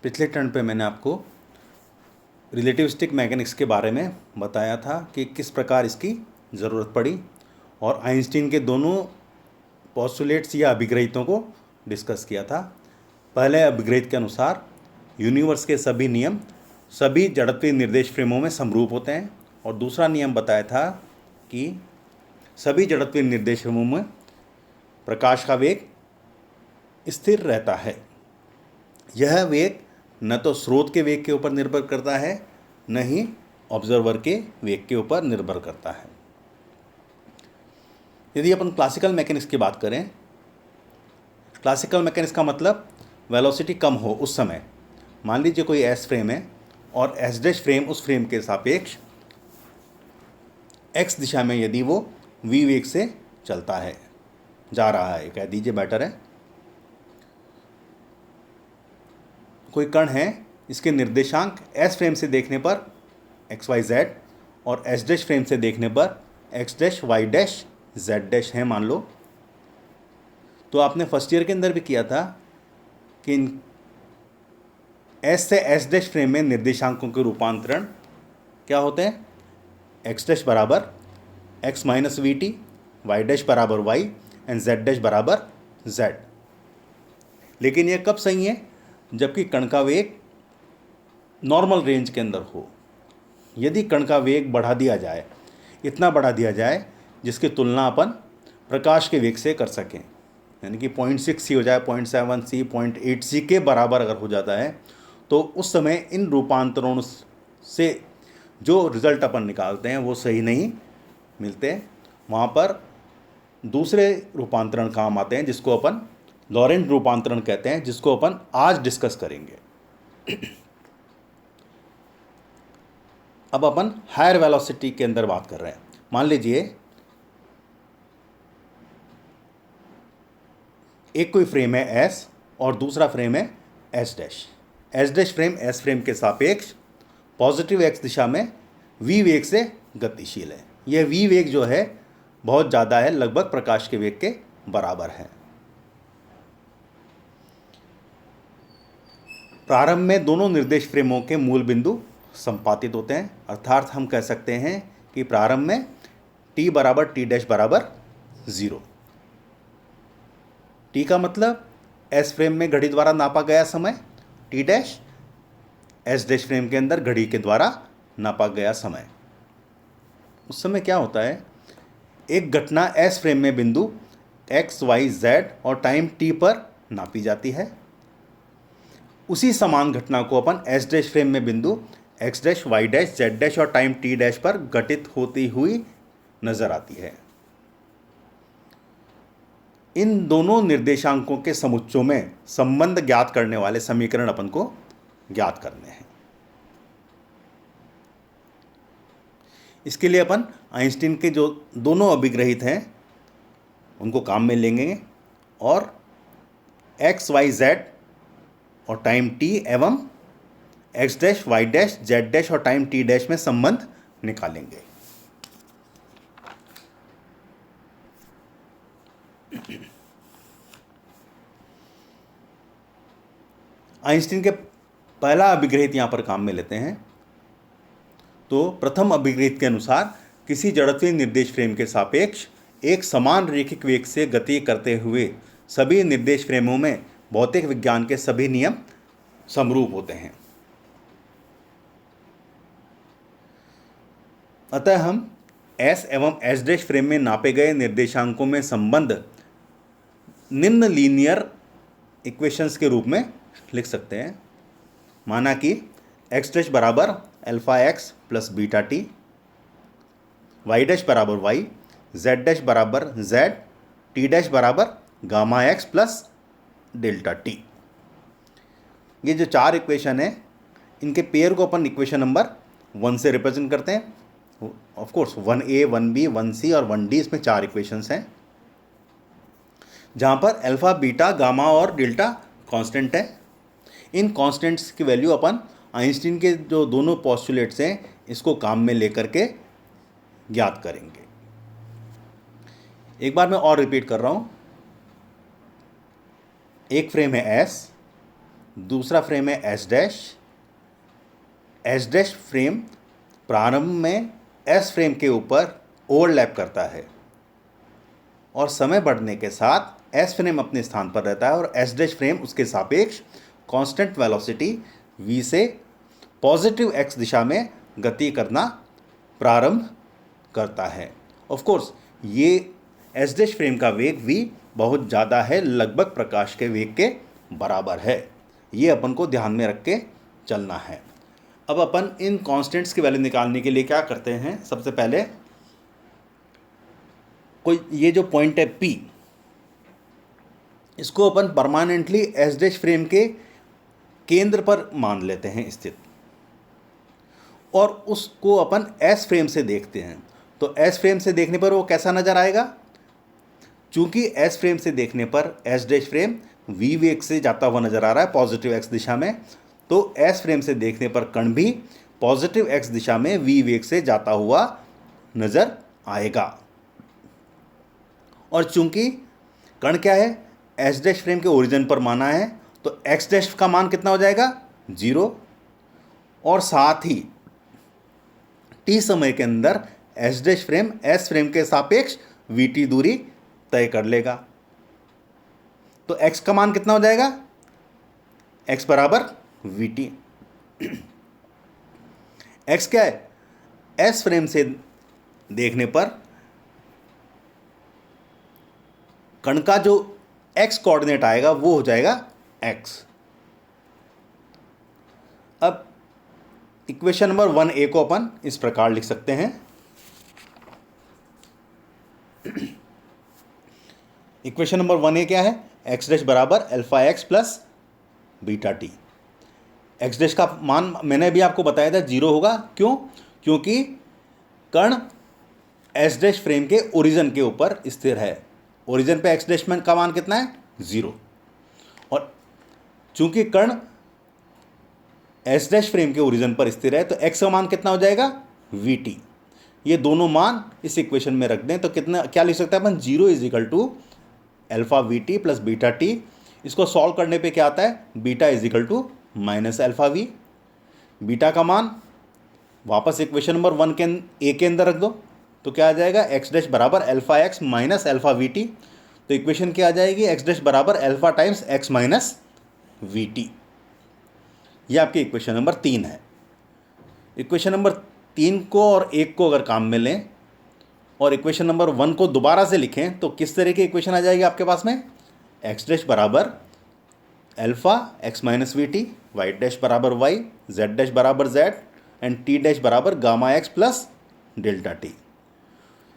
पिछले टर्न पे मैंने आपको रिलेटिविस्टिक मैकेनिक्स के बारे में बताया था कि किस प्रकार इसकी ज़रूरत पड़ी और आइंस्टीन के दोनों पोस्टुलेट्स या अभिग्रहितों को डिस्कस किया था। पहले अभिग्रहित के अनुसार यूनिवर्स के सभी नियम सभी जड़त्वीय निर्देश फ्रेमों में समरूप होते हैं, और दूसरा नियम बताया था कि सभी जड़त्वीय निर्देश फ्रेमों में प्रकाश का वेग स्थिर रहता है। यह वेग न तो स्रोत के वेग के ऊपर निर्भर करता है, न ही ऑब्जर्वर के वेग के ऊपर निर्भर करता है। यदि अपन क्लासिकल मैकेनिक्स की बात करें, क्लासिकल मैकेनिक्स का मतलब वेलोसिटी कम हो उस समय। मान लीजिए कोई एस फ्रेम है और एस डैश फ्रेम उस फ्रेम के सापेक्ष एक्स दिशा में यदि वो वी वेग से चलता है, जा रहा है, कह दीजिए बेटर है। कोई कण है, इसके निर्देशांक एस फ्रेम से देखने पर एक्स वाई जेड और एस डैश फ्रेम से देखने पर X dash Y dash Z dash है मान लो। तो आपने फर्स्ट ईयर के अंदर भी किया था कि एस से एस डैश फ्रेम में निर्देशांकों के रूपांतरण क्या होते हैं, एक्स डैश बराबर X minus we T, Y dash बराबर वाई एंड जेड डैश बराबर जेड। लेकिन यह कब सही है, जबकि कण का वेग नॉर्मल रेंज के अंदर हो। यदि कण का वेग बढ़ा दिया जाए, इतना बढ़ा दिया जाए जिसकी तुलना अपन प्रकाश के वेग से कर सकें, यानी कि 0.6 सी हो जाए, 0.7 सी, 0.8 सी के बराबर अगर हो जाता है, तो उस समय इन रूपांतरों से जो रिजल्ट अपन निकालते हैं वो सही नहीं मिलते। वहाँ पर दूसरे रूपांतरण काम आते हैं जिसको अपन लॉरेंट रूपांतरण कहते हैं, जिसको अपन आज डिस्कस करेंगे। अब अपन हायर वेलोसिटी के अंदर बात कर रहे हैं। मान लीजिए एक कोई फ्रेम है एस और दूसरा फ्रेम है S dash. S dash frame S frame के सापेक्ष पॉजिटिव एक्स दिशा में वी वेग से गतिशील है। यह वी वेग जो है बहुत ज़्यादा है, लगभग प्रकाश के वेग के बराबर है। प्रारंभ में दोनों निर्देश फ्रेमों के मूल बिंदु संपातित होते हैं, अर्थात हम कह सकते हैं कि प्रारंभ में टी बराबर टी डैश बराबर 0। टी का मतलब एस फ्रेम में घड़ी द्वारा नापा गया समय, T dash S dash frame के अंदर घड़ी के द्वारा नापा गया समय। उस समय क्या होता है, एक घटना एस फ्रेम में बिंदु एक्स वाई जेड और टाइम टी पर नापी जाती है। उसी समान घटना को अपन एस डैश फ्रेम में बिंदु X dash Y dash Z dash और टाइम टी डैश पर घटित होती हुई नजर आती है। इन दोनों निर्देशांकों के समुच्चयों में संबंध ज्ञात करने वाले समीकरण अपन को ज्ञात करने हैं। इसके लिए अपन आइंस्टीन के जो दोनों अभिग्रहित हैं उनको काम में लेंगे और एक्स वाई जेड और टाइम टी एवं X dash Y dash Z dash और टाइम टी डैश में संबंध निकालेंगे। आइंस्टीन के पहला अभिग्रहित यहाँ पर काम में लेते हैं। तो प्रथम अभिग्रहित के अनुसार किसी जड़त्वीय निर्देश फ्रेम के सापेक्ष एक समान रैखिक वेग से गति करते हुए सभी निर्देश फ्रेमों में भौतिक विज्ञान के सभी नियम समरूप होते हैं। अतः हम एस एवं एस डैश फ्रेम में नापे गए निर्देशांकों में संबंध निम्न लीनियर इक्वेशंस के रूप में लिख सकते हैं। माना कि एक्स डैश बराबर alpha X plus beta T, Y dash बराबर वाई, जेड डैश बराबर जेड, टी डैश बराबर gamma x plus delta T. ये जो चार इक्वेशन है, इनके पेयर को अपन इक्वेशन नंबर 1 से रिप्रेजेंट करते हैं। Of course 1A, 1B, 1C और 1D, इसमें चार इक्वेशंस हैं, जहाँ पर अल्फा, बीटा, गामा और डेल्टा कांस्टेंट है। इन कांस्टेंट्स की वैल्यू अपन आइंस्टीन के जो दोनों पोस्टुलेट्स हैं इसको काम में लेकर के ज्ञात करेंगे। एक बार मैं और रिपीट कर रहा हूँ। एक फ्रेम है एस दूसरा फ्रेम है S dash. S dash frame प्रारंभ में एस फ्रेम के ऊपर ओवरलैप करता है और समय बढ़ने के साथ एस फ्रेम अपने स्थान पर रहता है और एस डैश फ्रेम उसके सापेक्ष कांस्टेंट वेलोसिटी v से पॉजिटिव x दिशा में गति करना प्रारंभ करता है। ऑफ कोर्स ये एस डैश फ्रेम का वेग v बहुत ज़्यादा है, लगभग प्रकाश के वेग के बराबर है। ये अपन को ध्यान में रख के चलना है। अब अपन इन कांस्टेंट्स की वैल्यू निकालने के लिए क्या करते हैं, सबसे पहले कोई ये जो पॉइंट है P, इसको अपन परमानेंटली एस डैश फ्रेम के केंद्र पर मान लेते हैं स्थित और उसको अपन एस फ्रेम से देखते हैं। तो एस फ्रेम से देखने पर वो कैसा नज़र आएगा? चूंकि एस फ्रेम से देखने पर एस डैश फ्रेम v वेग से जाता हुआ नज़र आ रहा है पॉजिटिव x दिशा में, तो एस फ्रेम से देखने पर कण भी पॉजिटिव x दिशा में v वेग से जाता हुआ नज़र आएगा। और चूंकि कण क्या है, एस डैश फ्रेम के ओरिजिन पर माना है, तो x डैश का मान कितना हो जाएगा? 0। और साथ ही t समय के अंदर S dash frame S frame के सापेक्ष vt दूरी तय कर लेगा। तो x का मान कितना हो जाएगा? x बराबर vt। x क्या है? s फ्रेम से देखने पर कण का जो x कोऑर्डिनेट आएगा वो हो जाएगा x। अब इक्वेशन नंबर 1a को अपन इस प्रकार लिख सकते हैं। इक्वेशन नंबर 1a क्या है? x डैश बराबर alpha x plus beta T. x dash का मान मैंने भी आपको बताया था 0 होगा। क्यों? क्योंकि कण s डैश फ्रेम के ओरिजिन के ऊपर स्थिर है। ओरिजिन पे x डैश का मान कितना है? 0। और चूंकि कण s डैश फ्रेम के ओरिजिन पर स्थिर है तो x का मान कितना हो जाएगा? vt। ये दोनों मान इस इक्वेशन में रख दें तो कितना क्या लिख सकते हैं अपन? 0 is equal to alpha V T plus beta T. इसको सॉल्व करने पे क्या आता है? Beta is equal to minus alpha V. Beta का मान वापस इक्वेशन नंबर 1 के ए के अंदर रख दो तो क्या आ जाएगा? एक्स डैश बराबर alpha X minus alpha we T. तो इक्वेशन क्या आ जाएगी? एक्स डैश बराबर alpha times x minus we T. यह आपकी इक्वेशन नंबर 3 है। इक्वेशन नंबर 3 को और 1 को अगर काम में लें और इक्वेशन नंबर 1 को दोबारा से लिखें तो किस तरह की इक्वेशन आ जाएगी आपके पास में? एक्स डैश बराबर alpha X minus we T, Y dash बराबर वाई, जेड डैश बराबर जेड एंड टी डैश बराबर gamma x plus delta T.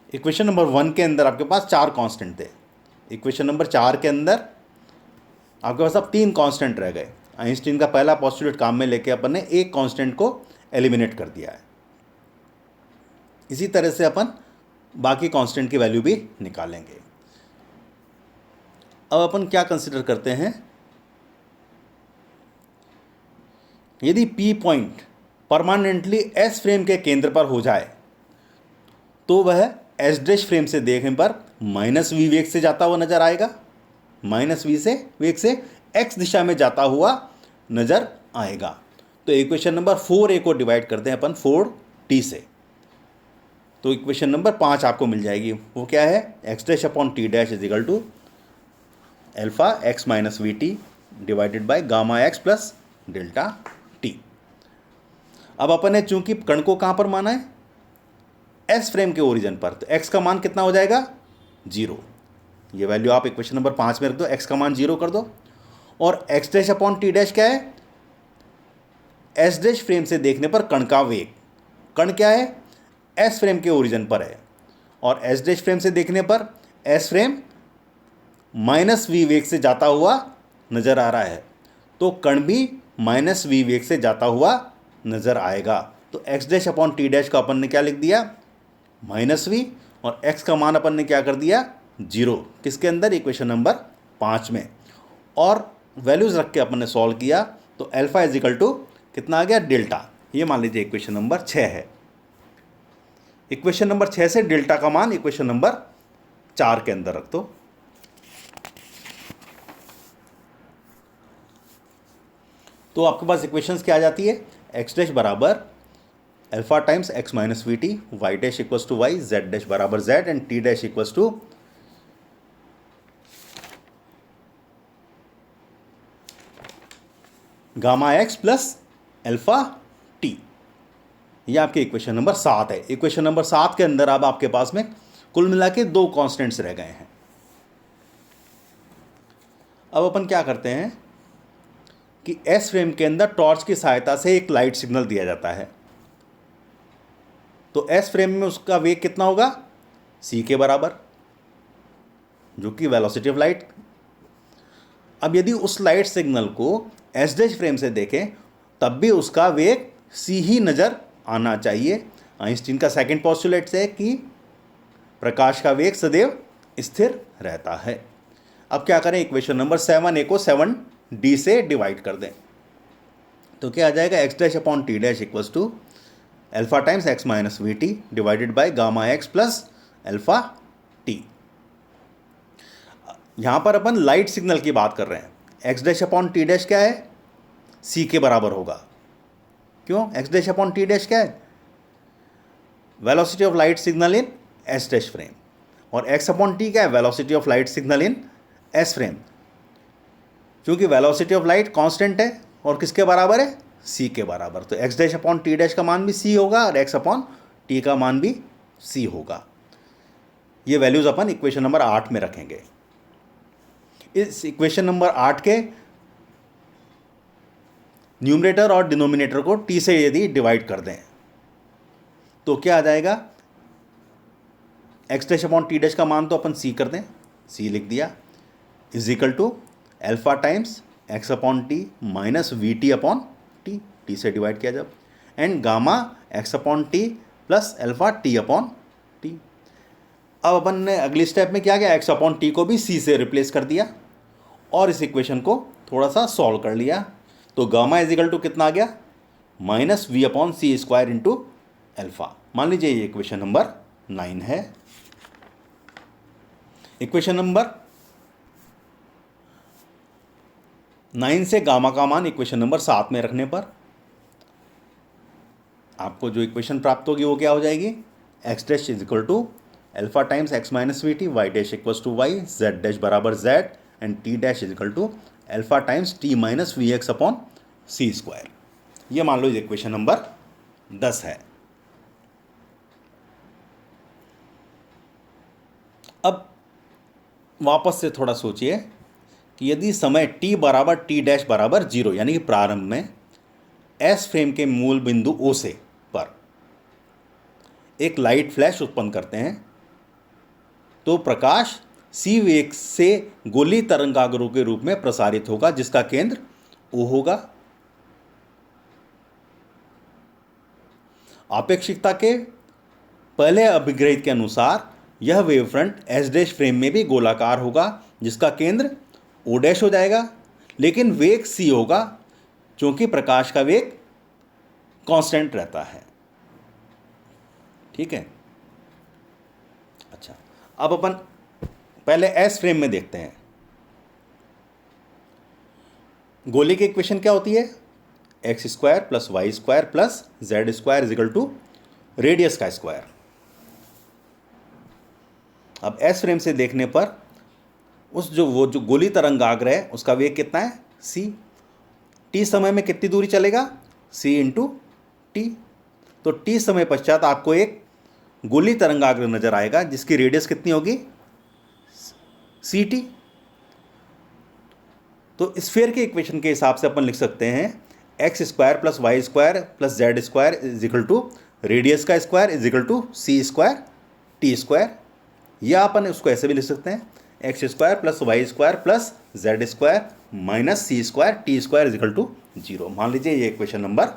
Equation number 1 के अंदर आपके पास 4 कांस्टेंट थे। इक्वेशन नंबर 4 के अंदर आपके पास अब 3 कांस्टेंट रह गए। आइंस्टीन का पहला पोस्टुलेट काम में लेके अपन ने एक कांस्टेंट को एलिमिनेट कर दिया है। इसी तरह से अपन बाकी कांस्टेंट की वैल्यू भी निकालेंगे। अब अपन क्या कंसिडर करते हैं, यदि P point permanently S frame के केंद्र पर हो जाए तो वह S डैश फ्रेम से देखने पर माइनस V वेग से जाता हुआ नजर आएगा। माइनस V से वेग से X दिशा में जाता हुआ नजर आएगा। तो इक्वेशन नंबर 4a को डिवाइड करते हैं अपन 4t से, तो इक्वेशन नंबर 5 आपको मिल जाएगी। वो क्या है? X dash upon T dash is equal to alpha X minus we T divided by gamma x plus delta T. अब अपन ने चूंकि कण को कहाँ पर माना है? एस फ्रेम के ओरिजिन पर, तो एक्स का मान कितना हो जाएगा? 0। ये वैल्यू आप इक्वेशन नंबर 5 में रख दो, एक्स का मान 0 कर दो। और x dash upon T dash क्या है? एस डैश फ्रेम से देखने पर कण का वेग। कण क्या है? एस फ्रेम के ओरिजिन पर है और एस डैश फ्रेम से देखने पर एस फ्रेम माइनस वी वेग से जाता हुआ नज़र आ रहा है, तो कण भी माइनस वी वेग से जाता हुआ नज़र आएगा। तो x dash upon T dash का अपन ने क्या लिख दिया? माइनस वी, और एक्स का मान अपन ने क्या कर दिया? 0। किसके अंदर? इक्वेशन नंबर 5 में। और वैल्यूज़ रख के अपन ने सॉल्व किया तो अल्फा इज इक्वल टू कितना आ गया? डेल्टा। ये मान लीजिए इक्वेशन नंबर 6 है। इक्वेशन नंबर 6 से डेल्टा का मान इक्वेशन नंबर 4 के अंदर रख दो। तो आपके पास इक्वेशंस क्या आ जाती है, एक्स डैश बराबर alpha times x minus we T, Y dash equals to y, Z dash बराबर Z and T dash equals to gamma x plus alpha t. ये आपके इक्वेशन नंबर 7 है। इक्वेशन नंबर 7 के अंदर अब आपके पास में कुल मिला के 2 कॉन्स्टेंट्स रह गए हैं। अब अपन क्या करते हैं कि एस फ्रेम के अंदर टॉर्च की सहायता से एक लाइट सिग्नल दिया जाता है। तो एस फ्रेम में उसका वेग कितना होगा, सी के बराबर, जो कि वेलोसिटी ऑफ लाइट। अब यदि उस लाइट सिग्नल को एस डैश फ्रेम से देखें तब भी उसका वेग सी ही नज़र आना चाहिए। आइंस्टीन का सेकंड पोस्टुलेट है कि प्रकाश का वेग सदैव स्थिर रहता है। अब क्या करें, इक्वेशन नंबर 7 ए को 7d से डिवाइड कर दें तो क्या आ जाएगा, X dash upon T dash equals to alpha times x minus we T divided by gamma x plus alpha T. यहाँ पर अपन लाइट सिग्नल की बात कर रहे हैं। X dash upon T dash क्या है, सी के बराबर होगा। क्यों, x dash upon T dash क्या है, velocity of light signal in S dash frame, और एक्स अपॉन टी क्या है, velocity of light signal in S frame. क्योंकि वेलोसिटी ऑफ लाइट कांस्टेंट है और किसके बराबर है, सी के बराबर, तो x dash upon T dash का मान भी सी होगा और एक्स अपॉन टी का मान भी सी होगा। ये वैल्यूज अपन इक्वेशन नंबर 8 में रखेंगे। इस इक्वेशन नंबर 8 के न्यूमरेटर और डिनोमिनेटर को टी से यदि डिवाइड कर दें तो क्या आ जाएगा, X dash upon T dash का मान तो अपन सी कर दें, सी लिख दिया, is equal to alpha times x upon t minus we t upon t, t से डिवाइड किया जब, and gamma x upon t plus alpha t upon t. अब अपन ने अगली स्टेप में क्या किया, एक्स अपॉन टी को भी सी से रिप्लेस कर दिया और इस इक्वेशन को थोड़ा सा सॉल्व कर लिया। तो गामा इज इक्वल टू कितना आ गया, minus v upon c square into alpha. मान लीजिए ये इक्वेशन नंबर 9 है। इक्वेशन नंबर 9 से गामा का मान इक्वेशन नंबर 7 में रखने पर आपको जो इक्वेशन प्राप्त होगी वो क्या हो जाएगी, x dash is equal to alpha times x minus we T, Y dash equals to y, Z dash बराबर Z and T dash is equal to alpha times t minus v x upon c square. ये मान लो equation number 10 है। अब वापस से थोड़ा सोचिए कि यदि समय t बराबर टी डैश बराबर 0 यानी कि प्रारंभ में एस फ्रेम के मूल बिंदु O से पर एक लाइट फ्लैश उत्पन्न करते हैं तो प्रकाश सी वेग से गोली तरंगाग्रोह के रूप में प्रसारित होगा जिसका केंद्र O होगा। आपेक्षिकता के पहले अभिग्रहित के अनुसार यह wave front S dash frame में भी गोलाकार होगा जिसका केंद्र O डैश हो जाएगा, लेकिन वेग c होगा क्योंकि प्रकाश का वेग कांस्टेंट रहता है। ठीक है, अच्छा अब अपन पहले एस फ्रेम में देखते हैं। गोली की इक्वेशन क्या होती है, x square plus y square plus z square is equal to radius का स्क्वायर। अब एस फ्रेम से देखने पर वो जो गोली तरंगाग्र है उसका वेग कितना है, c। t समय में कितनी दूरी चलेगा, c इंटू टी। तो t समय पश्चात आपको एक गोली तरंगाग्र नजर आएगा जिसकी रेडियस कितनी होगी, ct। तो स्फीयर के इक्वेशन के हिसाब से अपन लिख सकते हैं x square plus y square plus z square is equal to radius का square is equal to c square t square, या अपन उसको ऐसे भी लिख सकते हैं x square plus y square plus z square minus c square t square is equal to 0। मान लीजिए ये इक्वेशन नंबर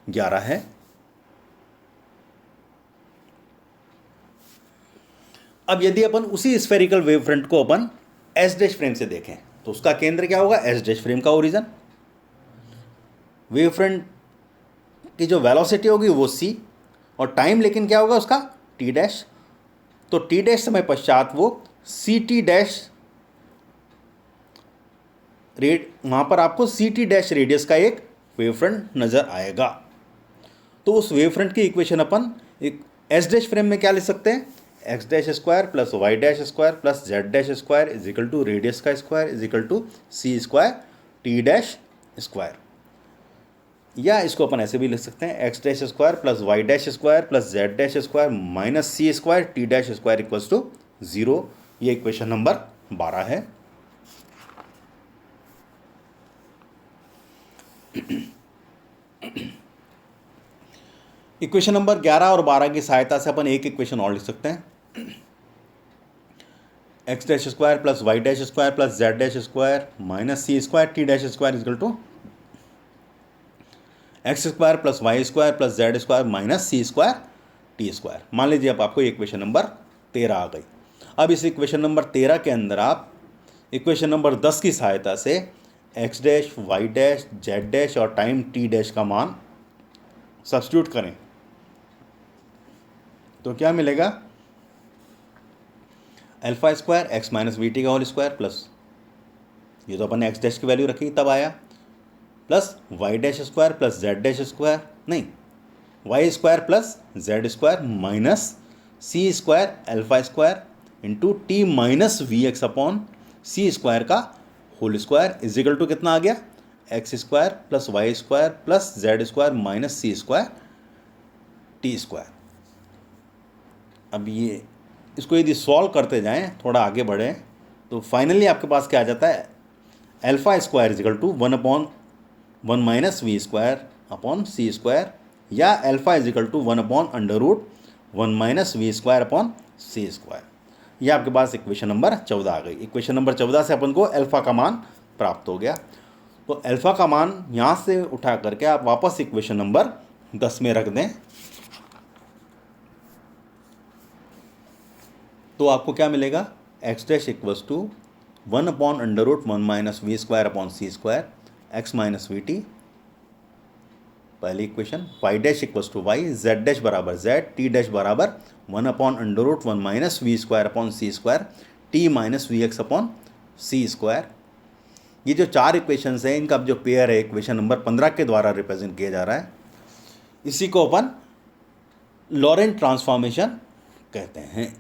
11 है। अब यदि अपन उसी स्फेरिकल वेव फ्रंट को अपन एस डैश फ्रेम से देखें तो उसका केंद्र क्या होगा, एस डैश फ्रेम का ओरिजिन। वेव फ्रंट की जो वेलोसिटी होगी वो c और टाइम लेकिन क्या होगा उसका t डैश। तो t डैश समय पश्चात वो सी टी डैश वहाँ पर आपको सी टी डैश रेडियस का एक वेव फ्रंट नज़र आएगा। तो उस वेव फ्रंट की इक्वेशन अपन एक एस डैश फ्रेम में क्या लिख सकते हैं, x dash square plus y dash square plus z dash square is equal to radius का square is equal to c square t dash square. या इसको अपन ऐसे भी लिख सकते हैं x dash square plus y dash square plus z dash square minus c square t dash square equals to 0। ये इक्वेशन नंबर 12 है। इक्वेशन नंबर 11 और 12 की सहायता से अपन एक इक्वेशन और लिख सकते हैं, x dash square plus y dash square plus z dash square minus c square t dash square equal to x square plus y square plus z square minus c square t square. मान लीजिए अब आपको equation number 13 आ गई। अब इस equation number 13 के अंदर आप इक्वेशन नंबर 10 की सहायता से x dash Y dash Z dash और टाइम टी डैश का मान सब्स्टिट्यूट करें तो क्या मिलेगा, alpha square x minus we t का होल स्क्वायर प्लस ये तो अपन ने एक्स डैश की वैल्यू रखी तब आया, plus y dash square plus z dash square नहीं y square plus z square minus c square alpha square into t minus v x upon c square का whole square is equal to कितना आ गया, x square plus y square plus z square minus c square t square. अब ये इसको यदि solve करते जाएं, थोड़ा आगे बढ़ें, तो फाइनली आपके पास क्या आ जाता है, alpha square is equal to 1/1 minus v square upon c square या alpha is equal to 1/√1 minus v square upon c square. यह आपके पास इक्वेशन नंबर 14 आ गई। इक्वेशन नंबर 14 से अपन को अल्फा का मान प्राप्त हो गया। तो अल्फा का मान यहाँ से उठा करके आप वापस इक्वेशन नंबर 10 में रख दें तो आपको क्या मिलेगा, x dash equals to 1/√1 minus v square upon c square x minus we t पहली equation, y dash equals to y, Z dash बराबर जेड, टी डैश बराबर 1/√1 minus v square upon c square t minus v x upon c square. ये जो चार equations हैं इनका जो pair है इक्वेशन नंबर 15 के द्वारा रिप्रेजेंट किया जा रहा है। इसी को अपन लॉरेंट ट्रांसफॉर्मेशन कहते हैं।